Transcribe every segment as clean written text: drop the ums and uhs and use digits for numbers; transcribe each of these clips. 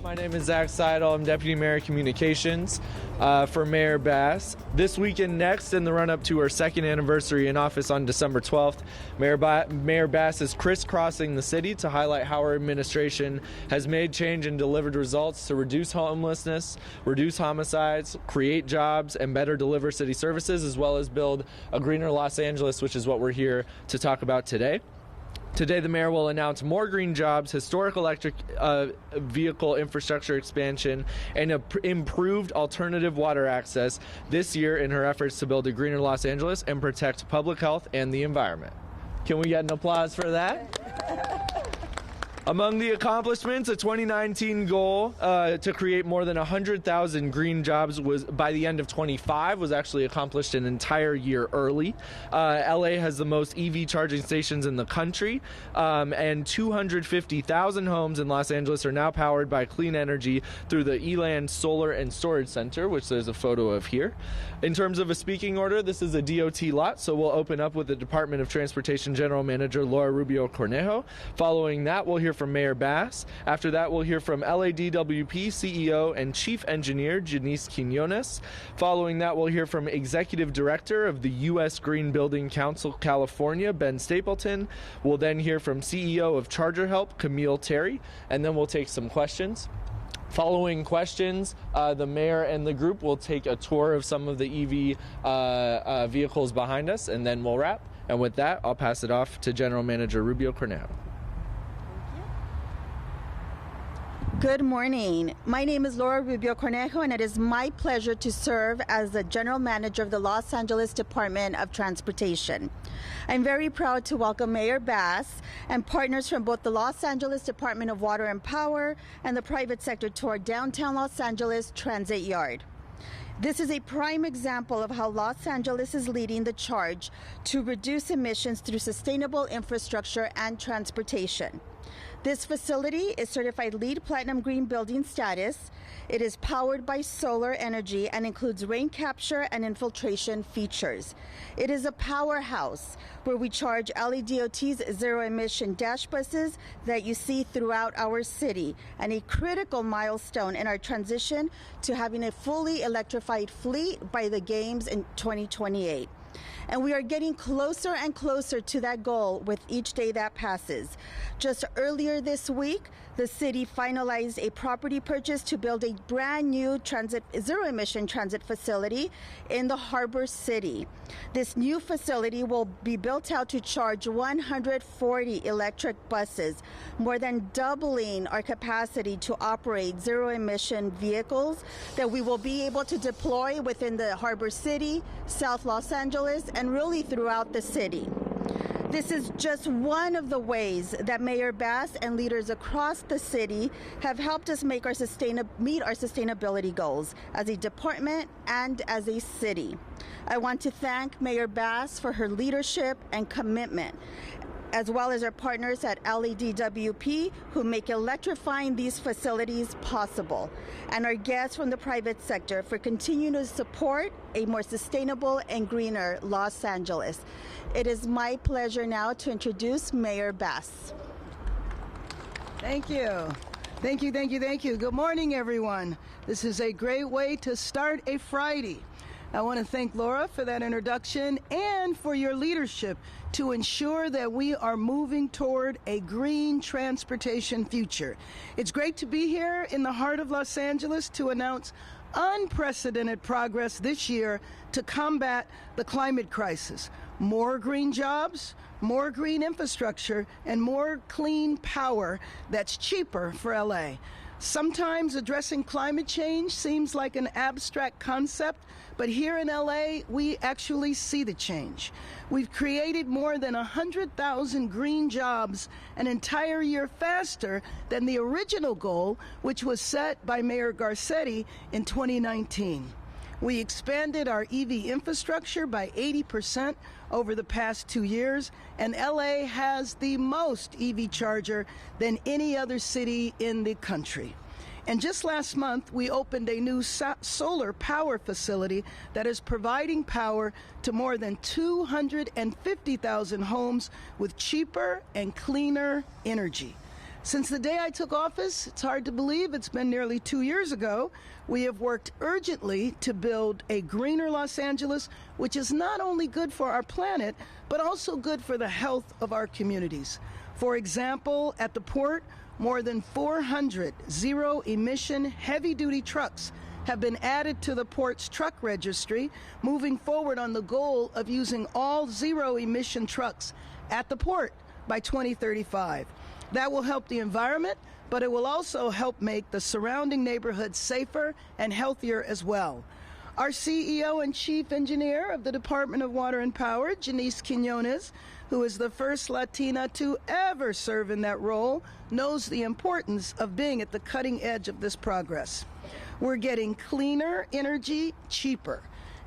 My name is Zach Seidel. I'm Deputy Mayor of Communications for Mayor Bass. This week and next, in the run-up to her second anniversary in office on December 12th, Mayor Bass is crisscrossing the city to highlight how her administration has made change and delivered results to reduce homelessness, reduce homicides, create jobs, and better deliver city services, as well as build a greener Los Angeles, which is what we're here to talk about today. Today, the mayor will announce more green jobs, historic electric vehicle infrastructure expansion, and improved alternative water access this year in her efforts to build a greener Los Angeles and protect public health and the environment. Can we get an applause for that? Among the accomplishments, a 2019 goal to create more than 100,000 green jobs was by the end of 25 was actually accomplished an entire year early. LA has the most EV charging stations in the country, and 250,000 homes in Los Angeles are now powered by clean energy through the Eland Solar and Storage Center, which there's a photo of here. In terms of a speaking order, this is a DOT lot, so we'll open up with the Department of Transportation General Manager Laura Rubio Cornejo. Following that, we'll hear from Mayor Bass. After that, we'll hear from LADWP CEO and Chief Engineer Janice Quinones. Following that, we'll hear from Executive Director of the U.S. Green Building Council California, Ben Stapleton. We'll then hear from CEO of Charger Help, Camille Terry, and then we'll take some questions. Following questions, the mayor and the group will take a tour of some of the EV vehicles behind us, and then we'll wrap. And with that, I'll pass it off to General Manager Rubio Cornejo. Good morning. My name is Laura Rubio Cornejo, and it is my pleasure to serve as the General Manager of the Los Angeles Department of Transportation. I'm very proud to welcome Mayor Bass and partners from both the Los Angeles Department of Water and Power and the private sector to our downtown Los Angeles transit yard. This is a prime example of how Los Angeles is leading the charge to reduce emissions through sustainable infrastructure and transportation. This facility is certified LEED Platinum Green Building status. It is powered by solar energy and includes rain capture and infiltration features. It is a powerhouse where we charge LADOT's zero-emission dash buses that you see throughout our city, and a critical milestone in our transition to having a fully electrified fleet by the Games in 2028. And we are getting closer and closer to that goal with each day that passes. Just earlier this week, the city finalized a property purchase to build a brand new zero-emission transit facility in the Harbor City. This new facility will be built out to charge 140 electric buses, more than doubling our capacity to operate zero-emission vehicles that we will be able to deploy within the Harbor City, South Los Angeles, and really throughout the city. This is just one of the ways that Mayor Bass and leaders across the city have helped us meet our sustainability goals as a department and as a city. I want to thank Mayor Bass for her leadership and commitment, as well as our partners at LADWP who make electrifying these facilities possible, and our guests from the private sector for continuing to support a more sustainable and greener Los Angeles. It is my pleasure now to introduce Mayor Bass. Thank you. Thank you, thank you, thank you. Good morning, everyone. This is a great way to start a Friday. I want to thank Laura for that introduction and for your leadership to ensure that we are moving toward a green transportation future. It's great to be here in the heart of Los Angeles to announce unprecedented progress this year to combat the climate crisis. More green jobs, more green infrastructure, and more clean power that's cheaper for LA. Sometimes addressing climate change seems like an abstract concept, but here in LA, we actually see the change. We've created more than 100,000 green jobs an entire year faster than the original goal, which was set by Mayor Garcetti in 2019. We expanded our EV infrastructure by 80% over the past 2 years, and LA has the most EV charger than any other city in the country. And just last month, we opened a new solar power facility that is providing power to more than 250,000 homes with cheaper and cleaner energy. Since the day I took office, it's hard to believe it's been nearly 2 years ago, we have worked urgently to build a greener Los Angeles, which is not only good for our planet, but also good for the health of our communities. For example, at the port, more than 400 zero-emission heavy-duty trucks have been added to the port's truck registry, moving forward on the goal of using all zero-emission trucks at the port by 2035. That will help the environment, but it will also help make the surrounding neighborhoods safer and healthier as well. Our CEO and Chief Engineer of the Department of Water and Power, Janice Quinones, who is the first Latina to ever serve in that role, knows the importance of being at the cutting edge of this progress. We're getting cleaner energy cheaper.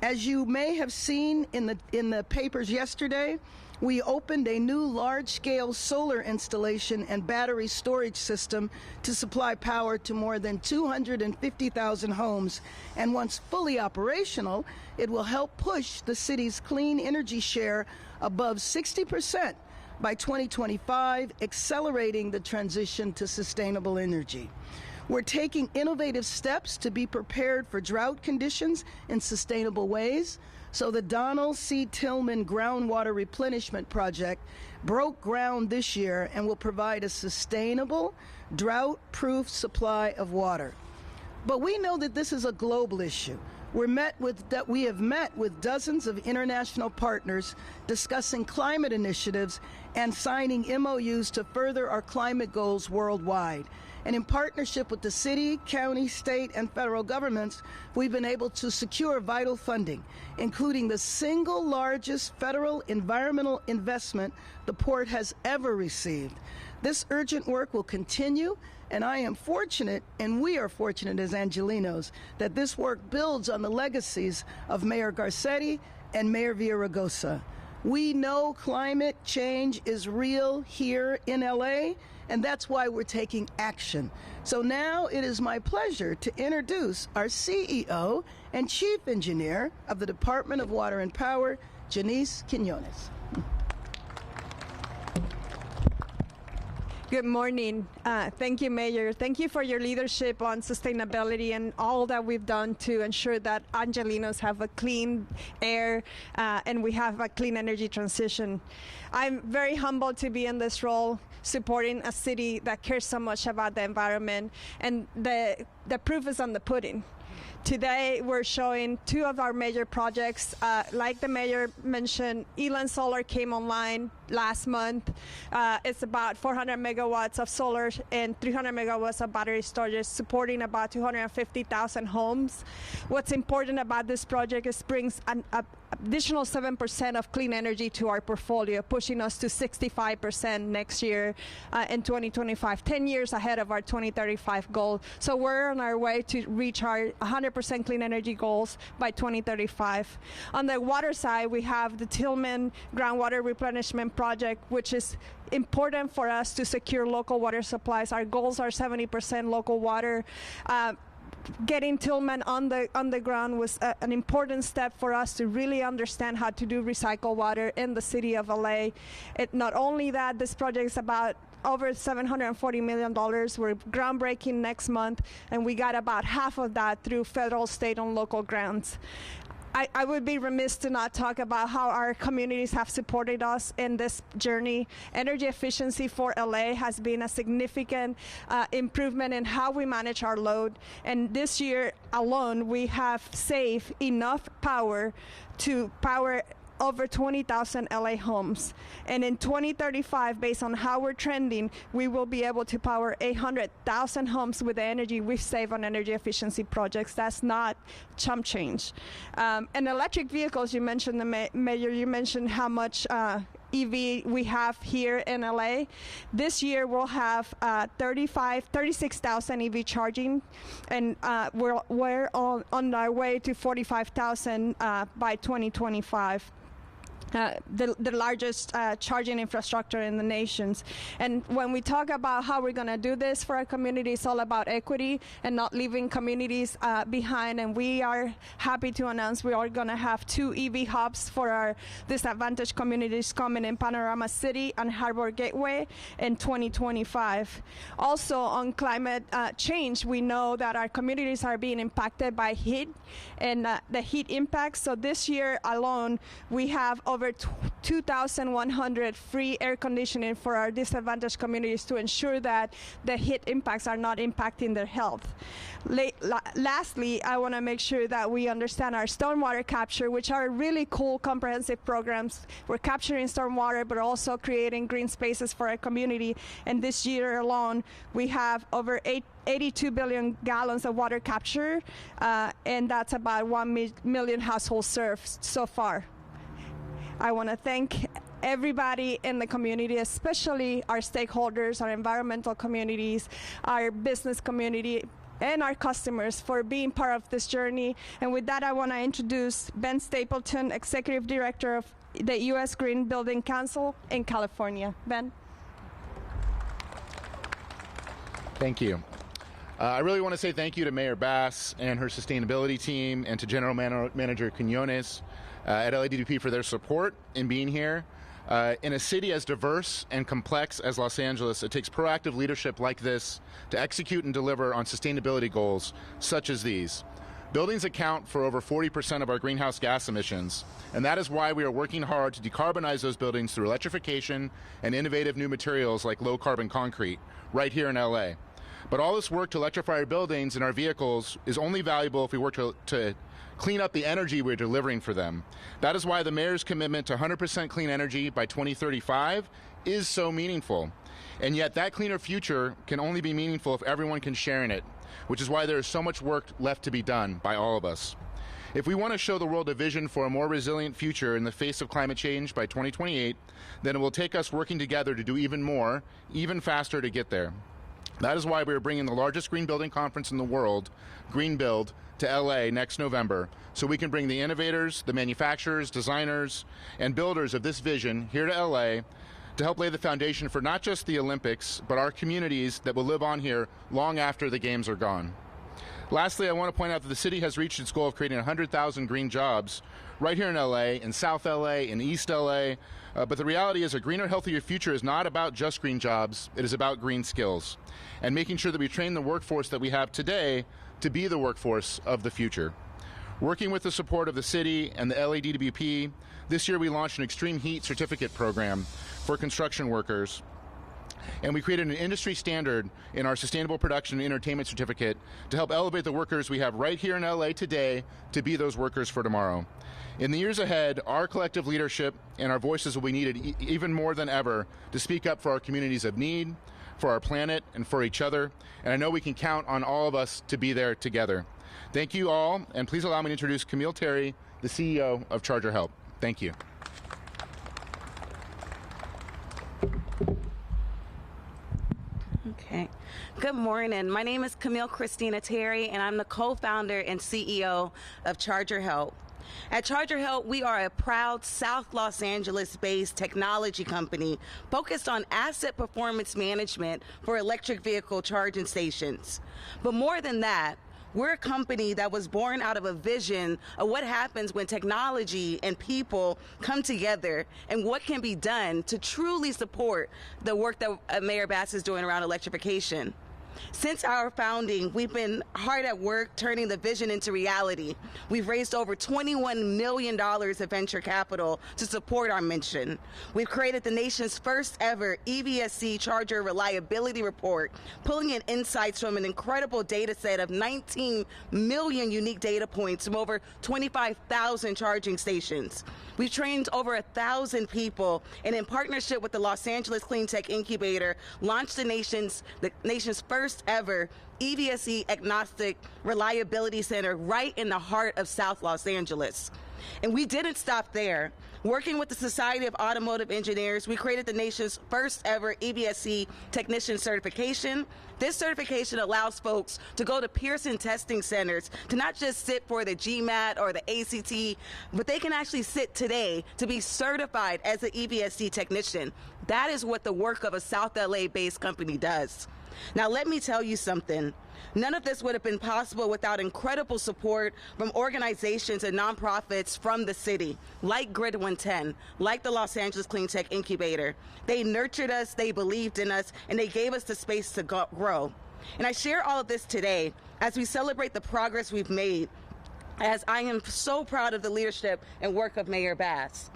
As you may have seen in the papers yesterday, we opened a new large-scale solar installation and battery storage system to supply power to more than 250,000 homes. And once fully operational, it will help push the city's clean energy share above 60% by 2025, accelerating the transition to sustainable energy. We're taking innovative steps to be prepared for drought conditions in sustainable ways. So the Donald C. Tillman Groundwater Replenishment Project broke ground this year and will provide a sustainable, drought-proof supply of water. But we know that this is a global issue. We have met with dozens of international partners discussing climate initiatives and signing MOUs to further our climate goals worldwide. And in partnership with the city, county, state, and federal governments, we've been able to secure vital funding, including the single largest federal environmental investment the port has ever received. This urgent work will continue, and I am fortunate, and we are fortunate as Angelinos, that this work builds on the legacies of Mayor Garcetti and Mayor Villaraigosa. We know climate change is real here in LA, and that's why we're taking action. So now it is my pleasure to introduce our CEO and Chief Engineer of the Department of Water and Power, Janice Quinones. Good morning. Thank you, Mayor. Thank you for your leadership on sustainability and all that we've done to ensure that Angelinos have a clean air and we have a clean energy transition. I'm very humbled to be in this role, supporting a city that cares so much about the environment, and the proof is on the pudding. Today, we're showing two of our major projects. Like the mayor mentioned, Elan Solar came online last month. It's about 400 megawatts of solar and 300 megawatts of battery storage, supporting about 250,000 homes. What's important about this project is brings an additional 7% of clean energy to our portfolio, pushing us to 65% next year in 2025, 10 years ahead of our 2035 goal. So we're on our way to reach our 100% clean energy goals by 2035. On the water side, we have the Tillman Groundwater Replenishment Project, which is important for us to secure local water supplies. Our goals are 70% local water. Getting Tillman on the ground was an important step for us to really understand how to do recycled water in the city of LA. Not only that, this project is about over $740 million. We're groundbreaking next month, and we got about half of that through federal, state, and local grants. I would be remiss to not talk about how our communities have supported us in this journey. Energy efficiency for LA has been a significant improvement in how we manage our load. And this year alone, we have saved enough power to power over 20,000 LA homes. And in 2035, based on how we're trending, we will be able to power 800,000 homes with the energy we save on energy efficiency projects. That's not chump change. And electric vehicles, you mentioned, the Mayor, you mentioned how much EV we have here in LA. This year we'll have 36,000 EV charging, and we're on our way to 45,000 by 2025. the largest charging infrastructure in the nations. And when we talk about how we're going to do this for our community, it's all about equity and not leaving communities behind. And we are happy to announce we are going to have 2 EV hubs for our disadvantaged communities coming in Panorama City and Harbor Gateway in 2025. Also, on climate change, we know that our communities are being impacted by heat and the heat impacts. So this year alone, we have over 2,100 free air conditioning for our disadvantaged communities to ensure that the heat impacts are not impacting their health. Lastly, I want to make sure that we understand our stormwater capture, which are really cool, comprehensive programs. We're capturing stormwater, but also creating green spaces for our community. And this year alone, we have over 82 billion gallons of water capture, and that's about 1 million households served so far. I want to thank everybody in the community, especially our stakeholders, our environmental communities, our business community, and our customers for being part of this journey. And with that, I want to introduce Ben Stapleton, Executive Director of the U.S. Green Building Council in California. Ben? Thank you. I really want to say thank you to Mayor Bass and her sustainability team, and to General Manager Quinones at LADDP for their support in being here. In a city as diverse and complex as Los Angeles, it takes proactive leadership like this to execute and deliver on sustainability goals such as these. Buildings account for over 40% of our greenhouse gas emissions, and that is why we are working hard to decarbonize those buildings through electrification and innovative new materials like low-carbon concrete right here in LA. But all this work to electrify our buildings and our vehicles is only valuable if we work to clean up the energy we're delivering for them. That is why the mayor's commitment to 100% clean energy by 2035 is so meaningful. And yet that cleaner future can only be meaningful if everyone can share in it, which is why there is so much work left to be done by all of us. If we want to show the world a vision for a more resilient future in the face of climate change by 2028, then it will take us working together to do even more, even faster to get there. That is why we are bringing the largest green building conference in the world, Green Build, to LA next November, so we can bring the innovators, the manufacturers, designers, and builders of this vision here to LA to help lay the foundation for not just the Olympics, but our communities that will live on here long after the games are gone. Lastly, I want to point out that the city has reached its goal of creating 100,000 green jobs right here in LA, in South LA, in East LA, but the reality is a greener, healthier future is not about just green jobs, it is about green skills, and making sure that we train the workforce that we have today to be the workforce of the future. Working with the support of the city and the LADWP, this year we launched an extreme heat certificate program for construction workers, and we created an industry standard in our Sustainable Production and Entertainment Certificate to help elevate the workers we have right here in LA today to be those workers for tomorrow. In the years ahead, our collective leadership and our voices will be needed even more than ever to speak up for our communities of need, for our planet, and for each other, and I know we can count on all of us to be there together. Thank you all, and please allow me to introduce Camille Terry, the CEO of Charger Help. Thank you. Okay. Good morning. My name is Camille Christina Terry, and I'm the co-founder and CEO of Charger Help. At Charger Help, we are a proud South Los Angeles-based technology company focused on asset performance management for electric vehicle charging stations. But more than that, we're a company that was born out of a vision of what happens when technology and people come together and what can be done to truly support the work that Mayor Bass is doing around electrification. Since our founding, we've been hard at work turning the vision into reality. We've raised over $21 million of venture capital to support our mission. We've created the nation's first ever EVSC charger reliability report, pulling in insights from an incredible data set of 19 million unique data points from over 25,000 charging stations. We've trained over 1,000 people, and in partnership with the Los Angeles Clean Tech Incubator, launched the nation's first first ever EVSE agnostic reliability center right in the heart of South Los Angeles. And we didn't stop there. Working with the Society of Automotive Engineers, we created the nation's first ever EVSE technician certification. This certification allows folks to go to Pearson testing centers to not just sit for the GMAT or the ACT, but they can actually sit today to be certified as an EVSE technician. That is what the work of a South LA-based company does. Now, let me tell you something. None of this would have been possible without incredible support from organizations and nonprofits from the city, like Grid 110, like the Los Angeles Clean Tech Incubator. They nurtured us, they believed in us, and they gave us the space to grow. And I share all of this today as we celebrate the progress we've made, as I am so proud of the leadership and work of Mayor Bass.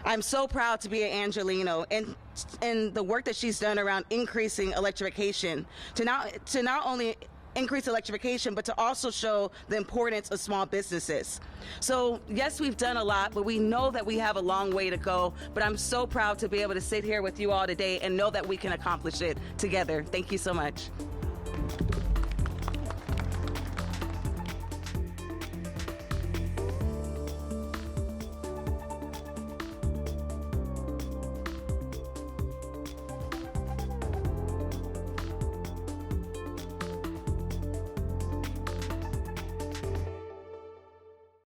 I'm so proud to be an Angelino and the work that she's done around increasing electrification to not only increase electrification, but to also show the importance of small businesses. So yes, we've done a lot, but we know that we have a long way to go. But I'm so proud to be able to sit here with you all today and know that we can accomplish it together. Thank you so much.